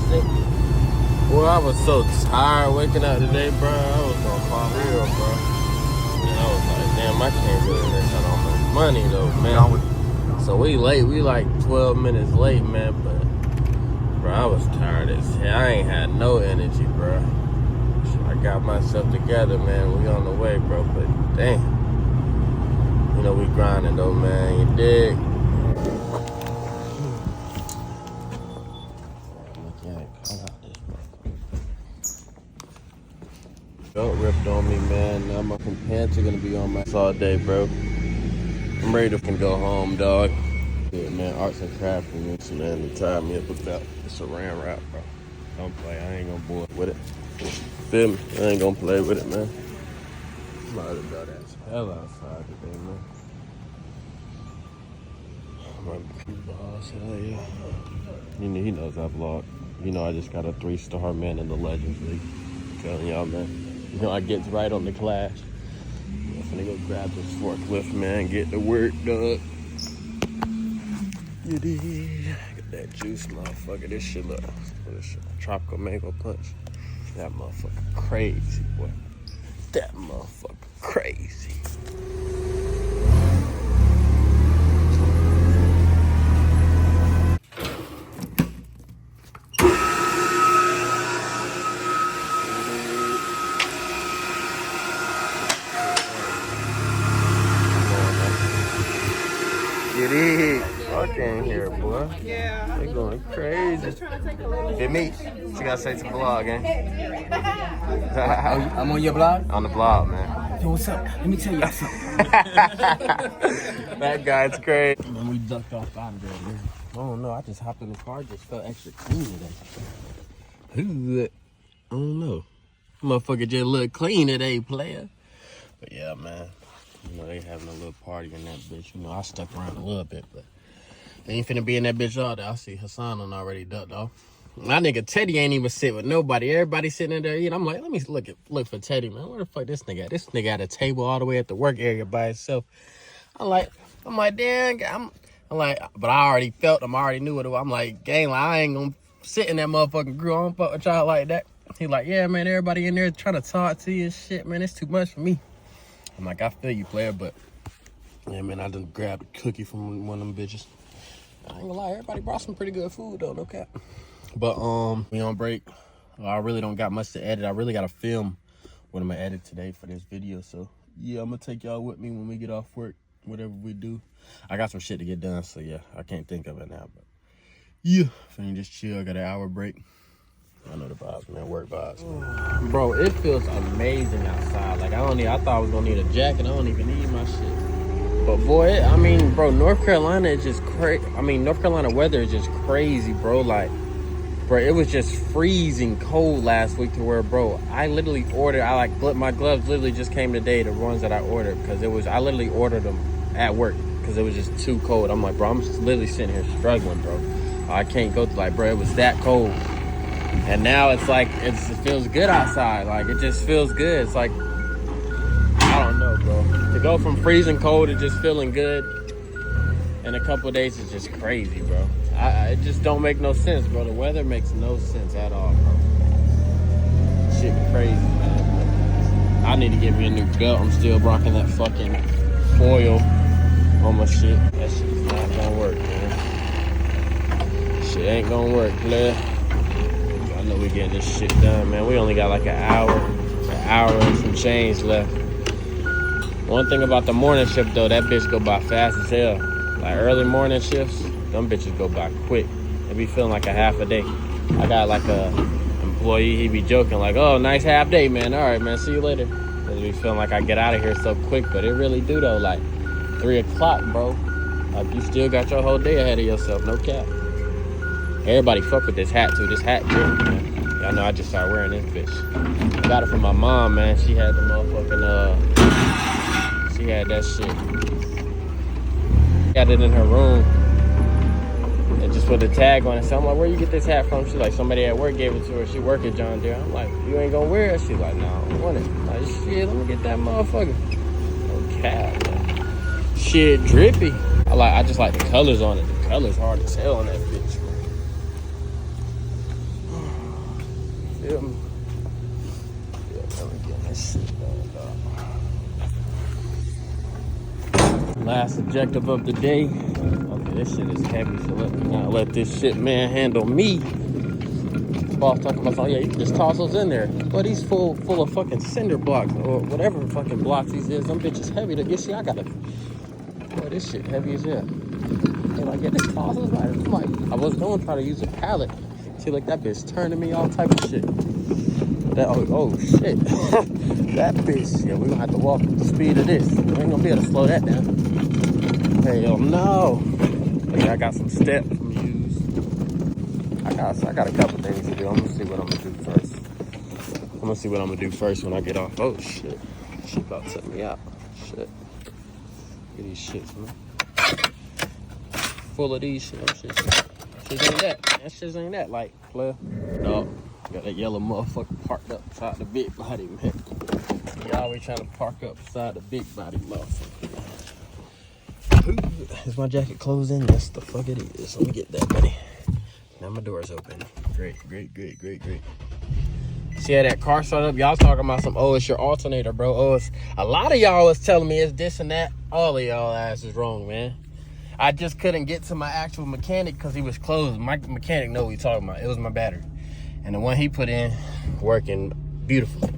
Well, I was so tired waking up today, bro. I was gonna call real, bro. And I was like, damn, I can't really miss out on my money though, man. So we late. We like 12 minutes late, man. But bro, I was tired as hell. I ain't had no energy, bro. So I got myself together, man. We on the way, bro. But damn, you know we grinding though, man. You dig? Belt ripped on me, man. Now my pants are gonna be on my all day, bro. I'm ready to go home, dog. Yeah, man, arts and crafts and this, man, to tie me up with that. It's a Saran wrap, bro. Don't play. I ain't gonna bore with it. Feel me? I ain't gonna play with it, man. I'm about to go that hell outside today, man. My boss, hell yeah. He knows I vlog. You know I just got a 3-star, man, in the Legends League. I'm telling y'all, man. You know I gets right on the clash. I'm finna go grab this forklift, man, get the work done. You dig? Get that juice, motherfucker. This shit look, tropical mango punch. That motherfucker crazy, boy. That motherfucker crazy. It is. Fuck in here, boy. Yeah. They going crazy. It me. She gotta say to the vlog, eh? I'm on your blog? On the vlog, man. Yo, what's up? Let me tell you something. That guy's crazy. When we ducked off out of there, man. I don't know. I just hopped in the car. Just felt extra clean today. I don't know. Motherfucker just look clean today, player. But yeah, man. You know, they having a little party in that bitch. You know, I stuck around a little bit, but they ain't finna be in that bitch all day. I see Hassan on already ducked off. My nigga Teddy ain't even sit with nobody. Everybody sitting in there eating. I'm like, let me look for Teddy, man. Where the fuck this nigga at? This nigga at a table all the way at the work area by himself. I'm like, damn, I'm like, but I already felt him. I already knew what it was. I'm like, gang, like, I ain't gonna sit in that motherfucking grill. I don't fuck with y'all like that. He like, yeah, man, everybody in there trying to talk to you and shit, man. It's too much for me. I'm like, I feel you, player, but yeah, man, I done grabbed a cookie from one of them bitches. I ain't gonna lie, everybody brought some pretty good food though, no cap. But we on break. I really don't got much to edit. I really gotta film what I'm gonna edit today for this video. So yeah, I'm gonna take y'all with me when we get off work, whatever we do. I got some shit to get done, so yeah, I can't think of it now. But yeah, finna just chill. I got an hour break. I know the vibes, man. Work vibes, man. Bro, it feels amazing outside. Like, I thought I was gonna need a jacket. I don't even need my shit. But boy, I mean, bro, North Carolina is just crazy. I mean, North Carolina weather is just crazy, bro. Like, bro, it was just freezing cold last week to where, bro, I literally ordered. My gloves literally just came today, the ones that I ordered, because I literally ordered them at work because it was just too cold. I'm like, bro, I'm just literally sitting here struggling, bro. I can't go like, bro, it was that cold. And now it's like, it feels good outside. Like, it just feels good. It's like, I don't know, bro. To go from freezing cold to just feeling good in a couple of days is just crazy, bro. It just don't make no sense, bro. The weather makes no sense at all, bro. Shit crazy, man. I need to get me a new belt. I'm still rocking that fucking foil on my shit. That shit's not gonna work, man. Shit ain't gonna work, player. I know we getting this shit done, man. We only got like an hour and some change left. One thing about the morning shift, though, that bitch go by fast as hell. Like early morning shifts, them bitches go by quick. It be feeling like a half a day. I got like a employee, he be joking like, oh, nice half day, man. All right, man, see you later. It be feeling like I get out of here so quick, but it really do, though. Like 3 o'clock, bro. Like you still got your whole day ahead of yourself, no cap. Everybody fuck with this hat, too. This hat, too, man. Y'all know I just started wearing this bitch. I got it from my mom, man. She had the motherfucking, she had that shit. Got it in her room. And just put the tag on it. So I'm like, where you get this hat from? She's like, somebody at work gave it to her. She work at John Deere. I'm like, you ain't gonna wear it? She's like, no, I don't want it. I'm like, shit, let me get that motherfucker. No cap, man. Shit drippy. I just like the colors on it. The colors hard as hell on that bitch, man. feel me? Yeah, let me get this shit done. Last objective of the day. Okay, this shit is heavy, so let me not let this shit man handle me. Boss talking about, oh yeah, you can just toss those in there. But he's full of fucking cinder blocks or whatever fucking blocks these is. Them bitches heavy to get. See, I gotta. Boy, this shit heavy as hell. They're like, yeah, just toss those right. I'm like, I was going to try to use a pallet. See, like that bitch turning me all type of shit. That oh shit, that bitch. Yeah, we're gonna have to walk at the speed of this. We ain't gonna be able to slow that down. Hell no. Okay, I got some steps I'm gonna use. I got a couple things to do. I'm gonna see what I'm gonna do first. I'm gonna see what I'm gonna do first when I get off. Oh shit, she about to set me out. Shit, look at these shits, man. Full of these shit. Shit ain't that. That shit ain't that light, player. No. Got that yellow motherfucker parked up beside the big body, man. He always trying to park up beside the big body motherfucker. Is my jacket closed in? Yes, the fuck it is. Let me get that, buddy. Now my door's open. Great. See how that car started up? Y'all talking about some, oh, it's your alternator, bro. Oh, it's a lot of y'all was telling me it's this and that. All of y'all ass is wrong, man. I just couldn't get to my actual mechanic because he was closed. My mechanic know what he's talking about. It was my battery. And the one he put in, working beautiful.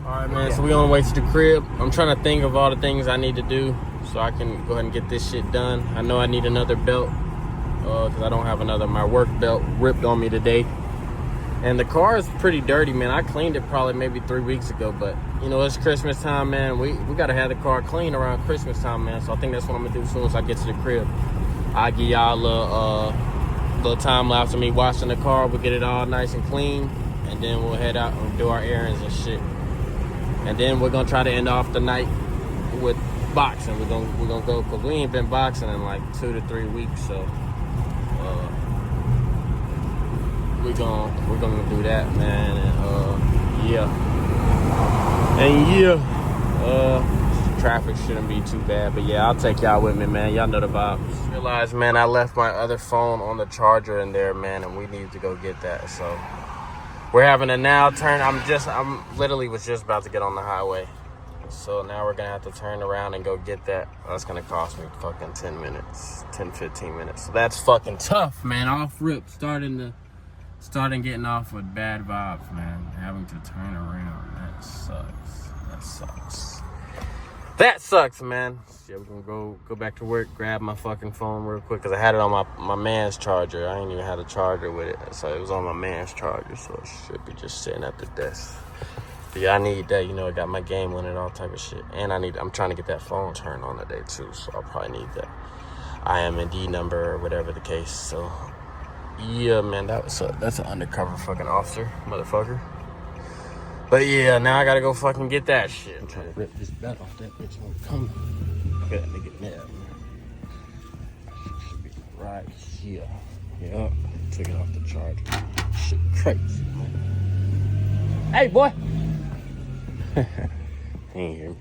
All right, man, so we on the way to the crib. I'm trying to think of all the things I need to do so I can go ahead and get this shit done. I know I need another belt because I don't have another. My work belt ripped on me today. And the car is pretty dirty, man. I cleaned it probably maybe 3 weeks ago, but you know, it's Christmas time, man. We got to have the car clean around Christmas time, man. So I think that's what I'm going to do as soon as I get to the crib. I'll give y'all a little time lapse of me washing the car. We'll get it all nice and clean, and then we'll head out and do our errands and shit. And then we're gonna try to end off the night with boxing. We're gonna go because we ain't been boxing in like 2 to 3 weeks, so we're gonna do that, man. And traffic shouldn't be too bad, but yeah, I'll take y'all with me, man. Y'all know the vibes. Realized, man, I left my other phone on the charger in there, man, and we need to go get that. So we're having a now turn. I'm literally was just about to get on the highway, so now we're gonna have to turn around and go get that. That's gonna cost me fucking 15 minutes. So that's fucking tough, man. Off rip, starting getting off with bad vibes, man. Having to turn around, that sucks, man. Yeah, we're gonna go back to work, grab my fucking phone real quick, because I had it on my man's charger. I ain't even had a charger with it, so it was on my man's charger, so it should be just sitting at the desk. But yeah, I need that, you know, I got my game on it, all type of shit. And I'm trying to get that phone turned on today too, so I'll probably need that IMD number or whatever the case. So yeah, man, that's an undercover fucking officer, motherfucker. But yeah, now I gotta go fucking get that shit. I'm trying to rip this belt off that bitch when it comes. Look at that nigga nail, man. That should be right here. Yup. Took it off the charger. Shit crazy, man. Hey, boy! He ain't hear me.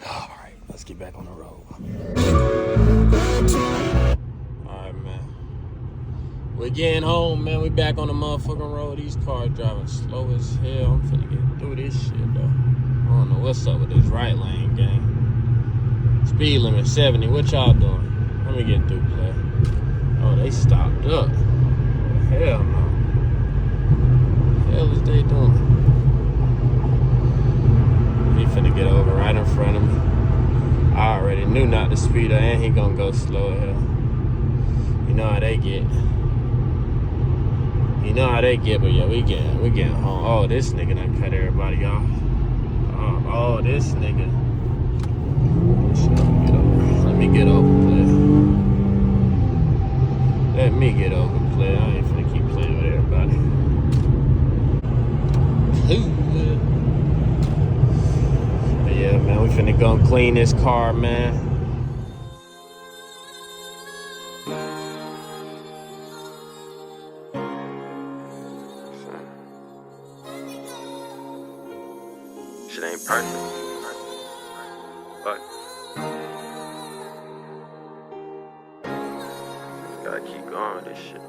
Alright, let's get back on the road. Alright, man. We're getting home, man. We back on the motherfucking road. These cars driving slow as hell. I'm finna get through this shit, though. I don't know what's up with this right lane, gang. Speed limit 70. What y'all doing? Let me get through, play. Oh, they stopped up. Hell no. What the hell is they doing? He finna get over right in front of me. I already knew not to speed up, and he gonna go slow as hell. You know how they get. But yeah, we getting home. Oh, this nigga done cut everybody off. Oh, this nigga. Let me get over, play. Let me get over, play. I ain't finna keep playing with everybody. But yeah, man, we finna go clean this car, man. Shit ain't perfect. But gotta keep going with this shit.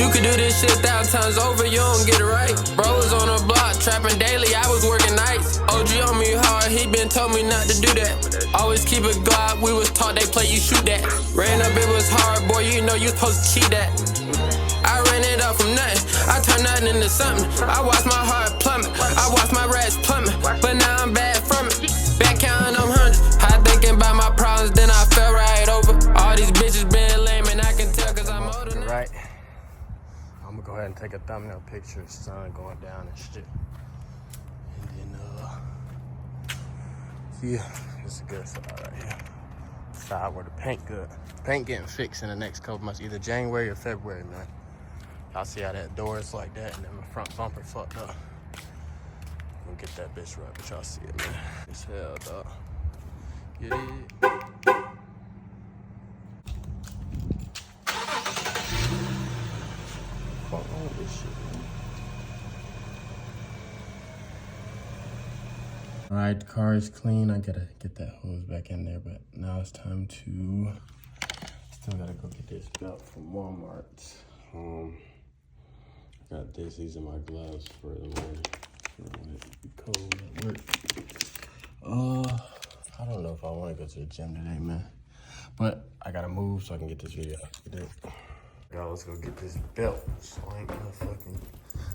You could do this shit 1,000 times over, you don't get it right. Bro was on the block, trapping daily, I was working nights. OG on me hard, he been told me not to do that. Always keep a Glock, we was taught they play, you shoot that. Ran up, it was hard, boy, you know you supposed to cheat that. I ran it up from nothing, I turned nothing into something. I watched my heart plummet, I watched my rats plummet, but now I'm bad from it. Back counting them hundreds, I thinking about my problems, then I fell right over. All these bitches been lame, and I can tell cause I'm older. Right. I'm gonna go ahead and take a thumbnail picture of the sun going down and shit. And then, yeah, it's a good side right here. Side where the paint good. Paint getting fixed in the next couple months, either January or February, man. Y'all see how that door is like that, and then my front bumper fucked up. I'm gonna get that bitch right, but y'all see it, man. It's hell, dog. Get it? Fuck all this shit, man. All right, the car is clean. I gotta get that hose back in there, but now it's time to. Still gotta go get this belt from Walmart. I got this. These are my gloves for the morning. For when it be cold at work. I don't know if I want to go to the gym today, man. But I gotta move so I can get this video out. Y'all, let's go get this belt. So I ain't gonna fucking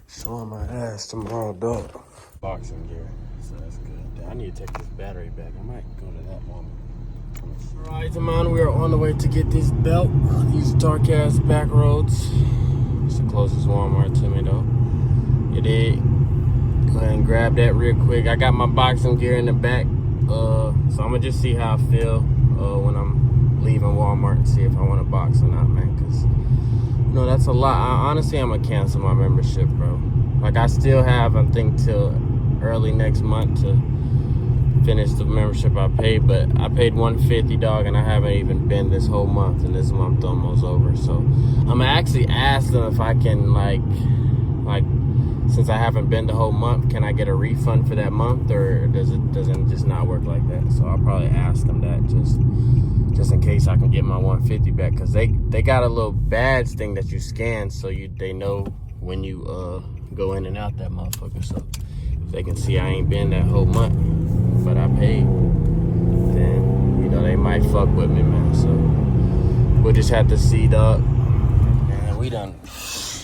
showing my ass tomorrow, dog. Boxing gear, so that's good. I need to take this battery back. I might go to that moment. All right, man, we are on the way to get this belt. These dark ass back roads. It's the closest Walmart to me, though. You did. Go ahead and grab that real quick. I got my boxing gear in the back. So I'm gonna just see how I feel when I'm leaving Walmart and see if I want to box or not, man. Cause you know that's a lot. Honestly, I'm gonna cancel my membership, bro. Like I still have, I think, till early next month to finish the membership I paid, but I paid $150, dog, and I haven't even been this whole month, and this month almost over. So I'm gonna actually ask them if I can like since I haven't been the whole month, can I get a refund for that month, or doesn't just not work like that? So I'll probably ask them that just in case I can get my $150 back, because they got a little badge thing that you scan, so they know when you go in and out that motherfucker. So if they can see I ain't been that whole month, but I paid, then you know they might fuck with me, man. So we'll just have to see, dog. Man, we done.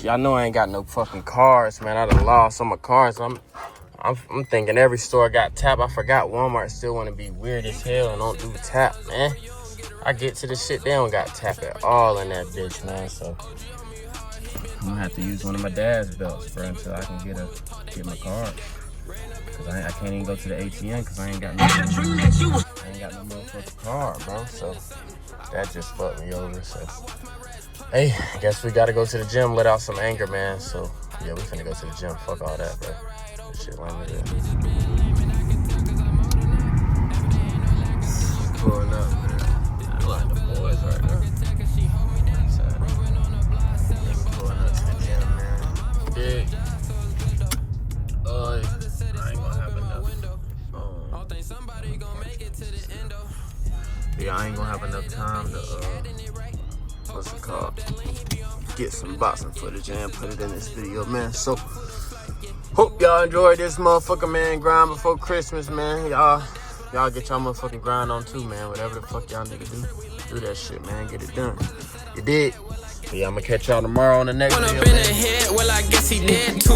Y'all know I ain't got no fucking cards, man. I done lost some of my cards. I'm thinking every store got tap. I forgot Walmart still want to be weird as hell and don't do tap, man. I get to the shit, they don't got tap at all in that bitch, man. So I'm gonna have to use one of my dad's belts, bro, until I can get my card. Cause I can't even go to the ATM because I ain't got no motherfucking card, bro. So that just fucked me over. So hey, I guess we gotta go to the gym, let out some anger, man. So yeah, we finna go to the gym. Fuck all that, bro. That shit lame as hell. Pulling up, man. I like the boys right now. Pulling up to the gym, man. Big. I ain't gonna have enough. Yeah, I ain't gonna have enough time to what's it called? Get some boxing footage and put it in this video, man. So hope y'all enjoyed this motherfucker, man. Grind before Christmas, man. Y'all get y'all motherfucking grind on too, man. Whatever the fuck y'all nigga do that shit, man. Get it done. You did. Yeah, I'm gonna catch y'all tomorrow on the next video. Well, I guess he did too.